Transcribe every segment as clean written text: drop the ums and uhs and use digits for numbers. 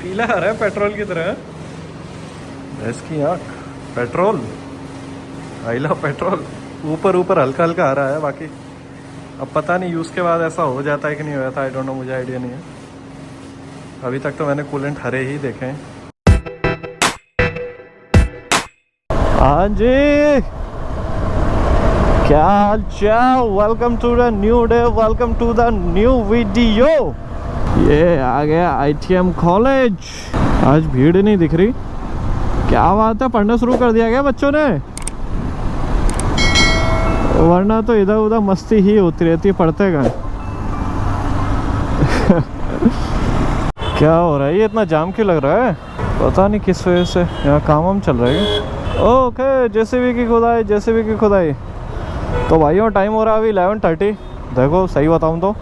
पीला आ रहा है पेट्रोल की तरह। भैंस की आँख पेट्रोल, आई लव पेट्रोल। ऊपर ऊपर हल्का हल्का आ रहा है, बाकी अब पता नहीं यूज़ के बाद ऐसा हो जाता है कि नहीं हो जाता, आई डोंट नो, मुझे आइडिया नहीं है। अभी तक तो मैंने कूलेंट हरे ही देखे हैं। हाँ जी, क्या हाल चाल, welcome to the new day, welcome to the new video. ये आ गया ITM कॉलेज। आज भीड़ नहीं दिख रही, क्या बात है, पढ़ना शुरू कर दिया गया बच्चों ने, वरना तो इधर उधर मस्ती ही होती रहती है, पढ़ते का। क्या हो रहा है, ये इतना जाम क्यों लग रहा है, पता नहीं किस वजह से। यहाँ काम वाम चल रहा है। ओके, जेसीबी की खुदाई, जेसीबी की खुदाई। तो भाइयों टाइम हो रहा है अभी 11:30। देखो सही बताऊँ तो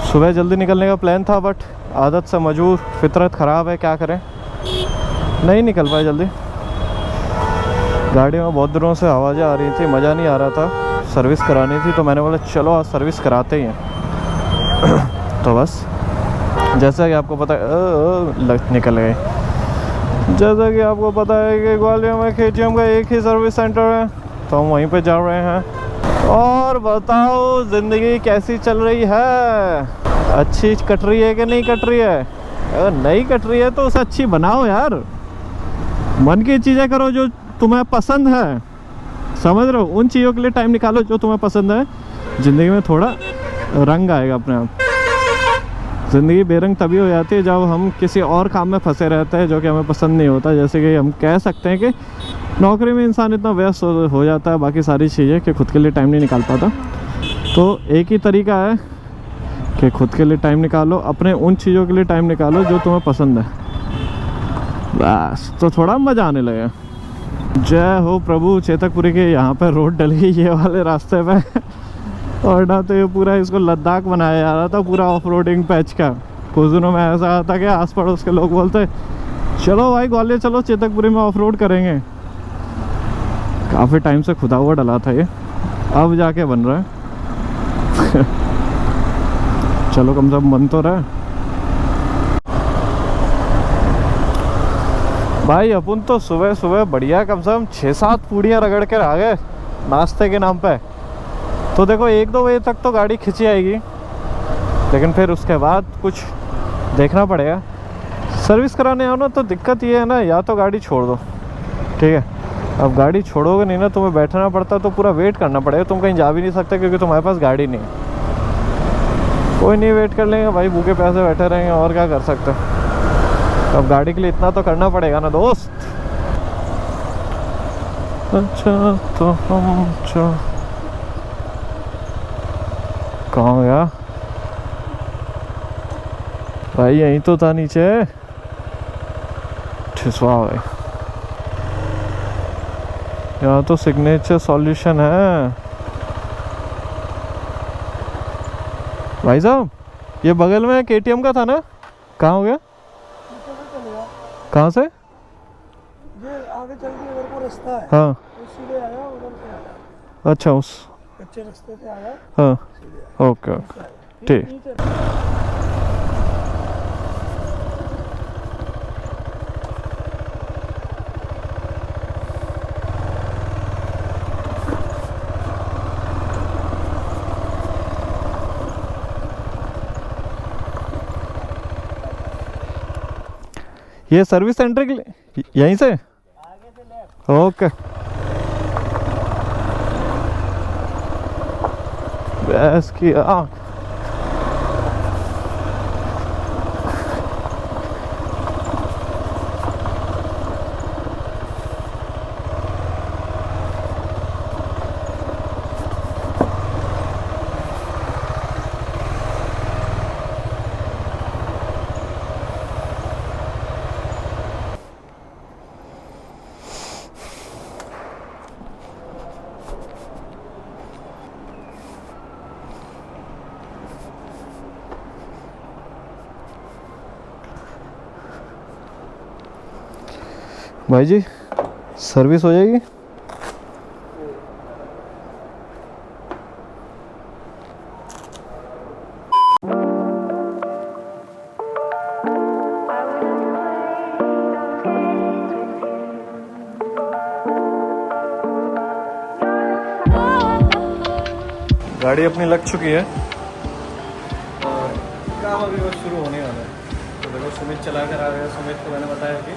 सुबह जल्दी निकलने का प्लान था, बट आदत से मजबूर, फितरत ख़राब है, क्या करें, नहीं निकल पाए जल्दी। गाड़ी में बहुत दिनों से आवाज़ें आ रही थी, मज़ा नहीं आ रहा था, सर्विस करानी थी, तो मैंने बोला चलो आज सर्विस कराते ही हैं। तो बस जैसा कि आपको पता है, निकल गए। जैसा कि आपको पता है कि ग्वालियर में KTM का एक ही सर्विस सेंटर है, तो हम वहीं पे जा रहे हैं। और बताओ ज़िंदगी कैसी चल रही है, अच्छी कट रही है कि नहीं कट रही है? अगर नहीं कट रही है तो उसे अच्छी बनाओ यार, मन की चीज़ें करो जो तुम्हें पसंद है, समझ रहे हो, उन चीज़ों के लिए टाइम निकालो जो तुम्हें पसंद है। ज़िंदगी में थोड़ा रंग आएगा अपने आप। ज़िंदगी बेरंग तभी हो जाती है जब हम किसी और काम में फंसे रहते हैं जो कि हमें पसंद नहीं होता। जैसे कि हम कह सकते हैं कि नौकरी में इंसान इतना व्यस्त हो जाता है, बाकी सारी चीज़ें, कि खुद के लिए टाइम नहीं निकाल पाता। तो एक ही तरीका है कि खुद के लिए टाइम निकालो, अपने उन चीज़ों के लिए टाइम निकालो जो तुम्हें पसंद है, बस तो थोड़ा मज़ा आने लगेगा। जय हो प्रभु, चेतकपुरी के यहाँ पर रोड डल गई ये वाले रास्ते पे। और ना तो ये पूरा इसको लद्दाख बनाया जा रहा था, पूरा ऑफ रोडिंग पैच का। कुछ दिनों में ऐसा आता कि आस पड़ोस के लोग बोलते चलो भाई ग्वालियर चलो, चेतकपुरी में ऑफ रोड करेंगे। काफ़ी टाइम से खुदा हुआ डला था ये, अब जाके बन रहा है। चलो कम से कम बन तो रहा है भाई। अपन तो सुबह सुबह बढ़िया कम से कम 6-7 पूड़ियाँ रगड़ के आ गए नाश्ते के नाम पे। तो देखो 1-2 बजे तक तो गाड़ी खिंची आएगी, लेकिन फिर उसके बाद कुछ देखना पड़ेगा। सर्विस कराने आओ ना तो दिक्कत ये है ना, या तो गाड़ी छोड़ दो, ठीक है। अब गाड़ी छोड़ोगे नहीं ना, तुम्हें बैठना पड़ता, तो पूरा वेट करना पड़ेगा, तुम कहीं जा भी नहीं सकते क्योंकि तुम्हारे पास गाड़ी नहीं है। कोई नहीं, वेट कर लेंगे भाई, भूखे प्यासे बैठे रहेंगे, और क्या कर सकते हैं। अब गाड़ी के लिए इतना तो करना पड़ेगा ना दोस्त। अच्छा तो हम कहाँ गया भाई, यहीं तो था नीचे। ठिसवा भाई, यहाँ तो सिग्नेचर सॉल्यूशन है भाई साहब। ये बगल में KTM का था ना, कहाँ हो गया? कहाँ से? ये आगे चल के इधर को रास्ता है, हाँ तो सीधे आया, उधर से आया, अच्छा, उस कच्चे रास्ते से आया, हाँ सीधे आया। ओके ओके ठीक। ये सर्विस सेंटर के लिए यहीं से ओके। भैंस की आँख, भाई जी सर्विस हो जाएगी? गाड़ी अपनी लग चुकी है और काम अभी बस शुरू होने वाला है। तो देखो सुमित चला कर आ गया। सुमित को मैंने बताया कि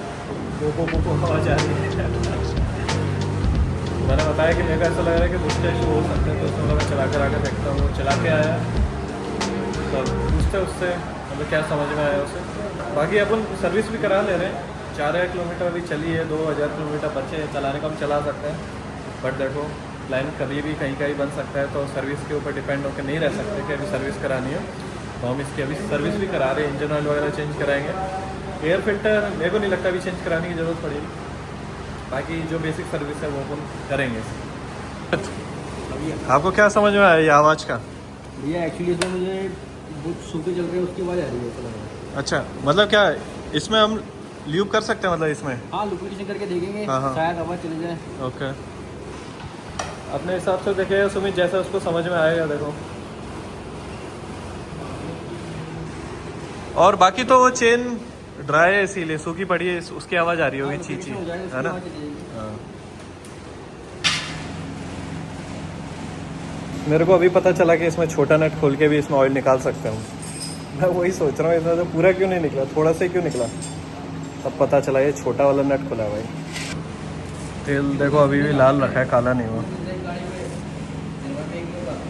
को आवाज़ आ रही है। मैंने बताया कि मेरे को ऐसा लग रहा है कि दूसरे इशू हो सकते हैं, तो उसमें मैं चला कर आकर देखता हूँ। चला के आया तो पूछते उससे मतलब क्या समझ में आया उसे। बाकी अपन सर्विस भी करा ले रहे हैं। 4000 किलोमीटर अभी चली है, 2000 किलोमीटर बचे हैं चलाने का, हम चला सकते हैं। बट देखो प्लान कभी भी कहीं कहीं बन सकता है, तो सर्विस के ऊपर डिपेंड होकर नहीं रह सकते कि अभी सर्विस करानी है। तो हम इसकी अभी सर्विस भी करा रहे हैं, इंजन ऑयल वगैरह चेंज कराएंगे। एयर फिल्टर मेरे को नहीं लगता अभी चेंज कराने की ज़रूरत पड़ेगी। बाकी जो बेसिक सर्विस है वो अपन करेंगे। आपको क्या समझ में आया ये आवाज़ का? भैया एक्चुअली इसमें मुझे बुक सूखे चल रहे हैं उसकी आवाज़ आ रही है ऐसा लग रहा है। अच्छा, मतलब क्या इसमें हम ल्यूब कर सकते हैं मतलब इसमें? हाँ लुब्रिकेशन करके देखेंगे, हाँ। शायद आवाज़ चली जाए। ओके, अपने हिसाब से देखेगा सुमित, जैसा उसको समझ में आएगा। देखो और बाकी तो वो चेन ड्राई है इसीलिए सूखी पड़ी है, उसकी आवाज़ आ रही होगी चीची, है ना? हाँ। मेरे को अभी पता चला कि इसमें छोटा नट खोल के भी इसमें ऑयल निकाल सकते हैं। मैं वही सोच रहा हूँ इसमें तो पूरा क्यों नहीं निकला, थोड़ा सा ही क्यों निकला। तब पता चला ये छोटा वाला नट खुला है भाई। तेल देखो अभी भी लाल रखा है, काला नहीं हुआ।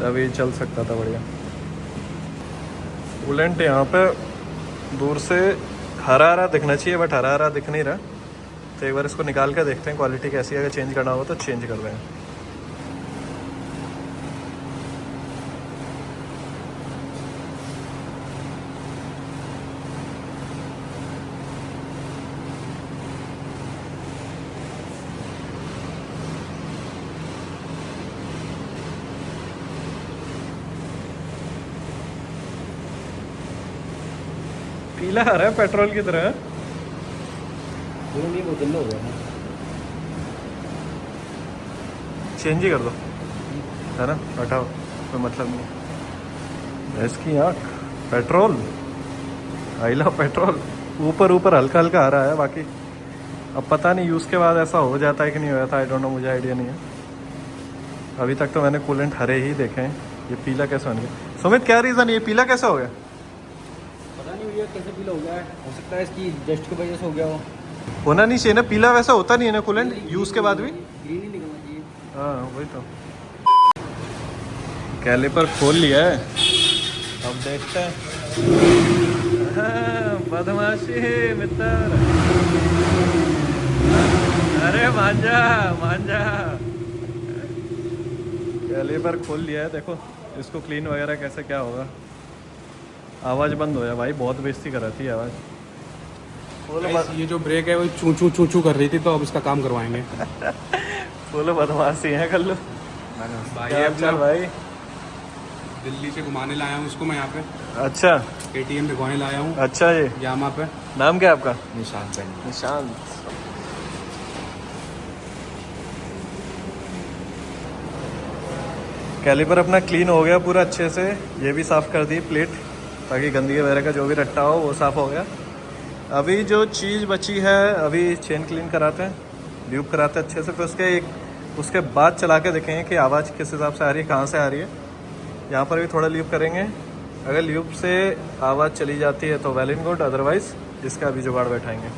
अभी चल सकता था बढ़िया। कूलेंट यहाँ पे दूर से हरा हरा दिखना चाहिए, बट हरा हरा दिख नहीं रहा। तो एक बार इसको निकाल के देखते हैं क्वालिटी कैसी है। अगर चेंज करना हो तो चेंज कर दें। पीला आ रहा है पेट्रोल की तरह। ये बोतल हो गया चेंज ही कर दो, है ना? हटाओ, कोई मतलब नहीं। इसकी आँख पेट्रोल, आई लव पेट्रोल। ऊपर ऊपर हल्का हल्का आ रहा है, बाकी अब पता नहीं यूज़ के बाद ऐसा हो जाता है कि नहीं हो जाता। आई डोंट नो, मुझे आइडिया नहीं है। अभी तक तो मैंने कूलेंट हरे ही देखे हैं। ये पीला कैसे बन गया? सुमित क्या रीज़न, ये पीला कैसे हो गया? पता नहीं भैया कैसे पीला हो गया है। हो सकता है इसकी डस्ट की वजह से हो गया हो। होना नहीं चाहिए ना, पीला वैसा होता नहीं है ना कूलेंट यूज़ के बाद भी। ग्रीन ही निकलना चाहिए। हाँ वही तो। कैलिपर खोल लिया है, अब देखते हैं। हाँ, बदमाशी मित्र। अरे मांझा मांझा। कैलिपर खोल लिया है, देखो इसको क्लीन वगैरह कैसे क्या होगा। आवाज़ बंद हो जाए भाई, बहुत बेइज्जती कराती है आवाज़। ये जो ब्रेक है वो चू चू चू चू कर रही थी, तो अब इसका काम करवाएंगे। बोलो बदमाशी है कर लो भाई क्या अब चल भाई। दिल्ली से घुमाने लाया हूँ इसको मैं यहाँ पे, अच्छा KTM दिखवाने लाया हूँ अच्छा, ये यामा पे। नाम क्या है आपका? निशांत भाई। निशांत। कैलिपर अपना क्लीन हो गया पूरा अच्छे से। ये भी साफ़ कर दी प्लेट, ताकि गंदगी वगैरह का जो भी रट्टा हो वो साफ़ हो गया। अभी जो चीज़ बची है, अभी चेन क्लीन कराते हैं, ल्यूब कराते हैं अच्छे से। फिर उसके बाद चला के देखेंगे कि आवाज़ किस हिसाब से आ रही है, कहाँ से आ रही है। यहाँ पर भी थोड़ा ल्यूब करेंगे। अगर ल्यूब से आवाज़ चली जाती है तो वेल एंड गुड, अदरवाइज़ इसका अभी जुगाड़ बैठाएंगे।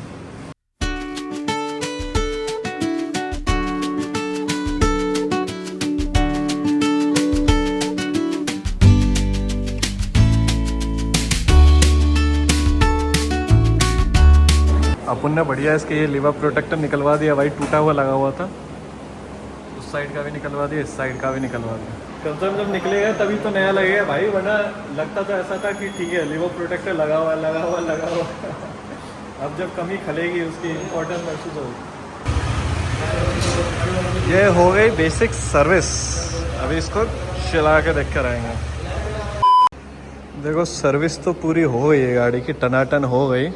अपन ने बढ़िया इसके ये लीवर प्रोटेक्टर निकलवा दिया भाई, टूटा हुआ लगा हुआ था। उस साइड का भी निकलवा दिया, इस साइड का भी निकलवा दिया। कम से कम जब निकलेगा तभी तो नया लगेगा भाई, वरना लगता तो ऐसा था कि ठीक है लीवर प्रोटेक्टर लगा हुआ। अब जब कमी खलेगी उसकी इम्पोर्टेंस महसूस होगी। ये हो गई बेसिक सर्विस, अभी इसको चला के देख कर आएंगे। देखो सर्विस तो पूरी हो गई है, गाड़ी की टनाटन हो गई।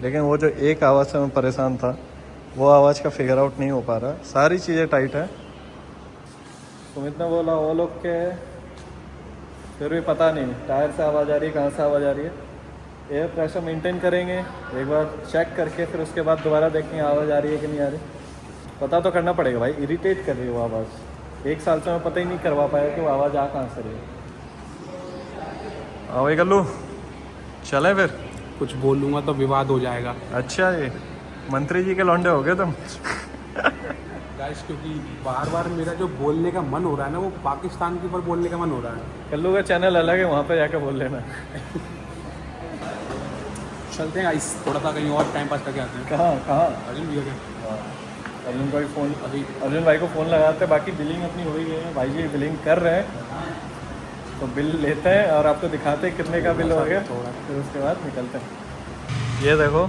लेकिन वो जो एक आवाज़ से मैं परेशान था, वो आवाज़ का फिगर आउट नहीं हो पा रहा। सारी चीज़ें टाइट है। तुम इतना बोला वो लोग के, फिर भी पता नहीं टायर से आवाज़ आ रही है, कहाँ से आवाज़ आ रही है। एयर प्रेशर मेंटेन करेंगे एक बार चेक करके, फिर उसके बाद दोबारा देखेंगे आवाज़ आ रही है कि नहीं आ रही। पता तो करना पड़ेगा भाई, इरिटेट कर रही है वो आवाज़। 1 साल से मैं पता ही नहीं करवा पाया कि वो आवाज़ आ कहाँ से रही है। हाँ भाई कल्लू चले फिर। कुछ बोलूँगा तो विवाद हो जाएगा अच्छा ये मंत्री जी के लौंडे हो गए तुम। गाइस, क्योंकि बार बार मेरा जो बोलने का मन हो रहा है ना, वो पाकिस्तान के ऊपर बोलने का मन हो रहा है। कल्लू का चैनल अलग है, वहाँ पे जाकर बोल लेना। चलते हैं गाइस, थोड़ा सा कहीं और टाइम पास करके आते हैं। कहाँ कहाँ? अर्जुन भैया के। अर्जुन भाई फ़ोन अभी अर्जुन भाई को फ़ोन लगाते हैं। बाकी बिलिंग अपनी हो ही गई है, भाई जी बिलिंग कर रहे हैं। तो बिल लेते हैं और आपको दिखाते हैं कितने का बिल हो गया, फिर उसके बाद निकलते हैं। ये देखो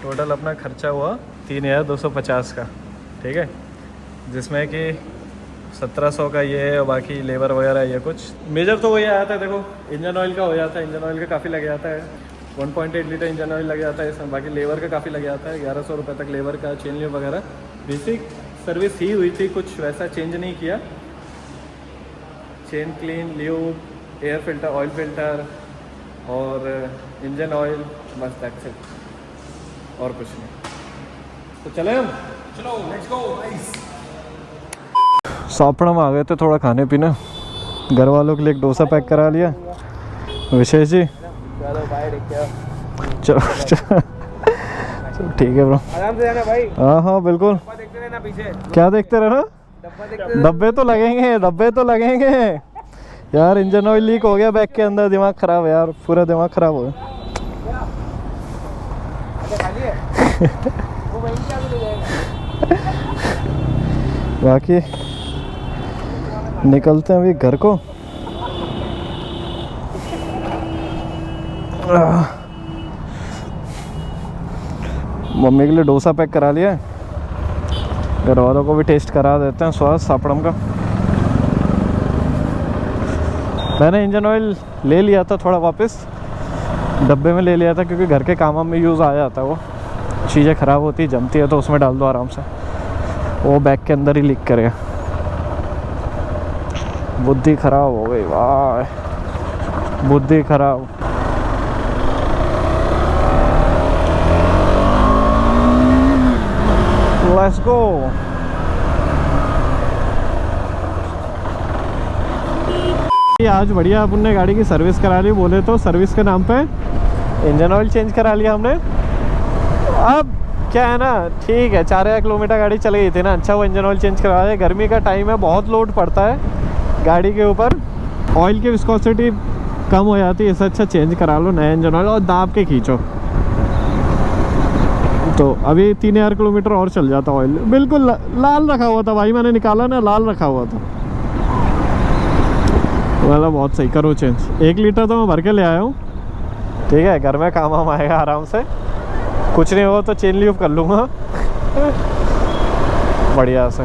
टोटल अपना खर्चा हुआ 3250 का, ठीक है, जिसमें कि 1700 का ये है और बाकी लेबर वगैरह ये कुछ मेजर तो वही आया था। देखो इंजन ऑयल का हो जाता है, इंजन ऑयल का काफ़ी लग जाता है, 1.8 लीटर इंजन ऑयल लग जाता है इसमें। बाकी लेबर का काफ़ी लग जाता है, 1100 रुपये तक लेबर का, चेन ल्यूब वगैरह। बेसिक सर्विस ही हुई थी, कुछ वैसा चेंज नहीं किया। Chain clean, lube, air filter, oil filter और इंजन ऑयल, बस दैट्स इट, और कुछ नहीं। तो चले हम, चलो लेट्स गो गाइस। सापड़म आ गए थे थोड़ा खाने पीने, घर वालों के लिए एक डोसा पैक करा लिया। विशेष जी चलो चलो ठीक है ब्रो, आराम से जाना भाई। हाँ हाँ बिल्कुल। देखते रहना पीछे, क्या देखते रहना? डब्बा डब्बे तो लगेंगे, डब्बे तो लगेंगे यार। इंजन ऑयल लीक हो गया बैग के अंदर, दिमाग खराब है यार, पूरा दिमाग खराब हो गया। खाली है वो वहीं से आगे ले जाएगा। बाकी निकलते हैं अभी घर को। मम्मी के लिए डोसा पैक करा लिया है, घर वालों को भी टेस्ट करा देते हैं स्वाद सापड़म का। मैंने इंजन ऑयल ले लिया था थोड़ा वापस, डब्बे में ले लिया था, क्योंकि घर के काम में यूज़ आ जाता है। वो चीज़ें ख़राब होती जमती है तो उसमें डाल दो आराम से, वो बैग के अंदर ही लीक करेगा। बुद्धि ख़राब हो गई, वाह बुद्धि ख़राब। Let's go. आज बढ़िया अपन ने गाड़ी की सर्विस करा ली, बोले तो सर्विस के नाम पे इंजन ऑयल चेंज करा लिया हमने। अब क्या है ना, ठीक है 4000 किलोमीटर गाड़ी चली गई थी ना, अच्छा वो इंजन ऑयल चेंज करा लिया। गर्मी का टाइम है, बहुत लोड पड़ता है गाड़ी के ऊपर, ऑयल की विस्कोसिटी कम हो जाती है, इससे अच्छा चेंज करा लो नया इंजन ऑयल और दाब के खींचो। तो अभी 3000 किलोमीटर और चल जाता ऑयल। बिल्कुल लाल रखा हुआ था भाई, मैंने निकाला ना, लाल रखा हुआ था। वाला बहुत सही, करो चेंज। 1 लीटर तो मैं भर के ले आया हूँ, ठीक है, घर में काम वाम आएगा आराम से। कुछ नहीं होगा तो चेन ल्यूब कर लूँगा बढ़िया से।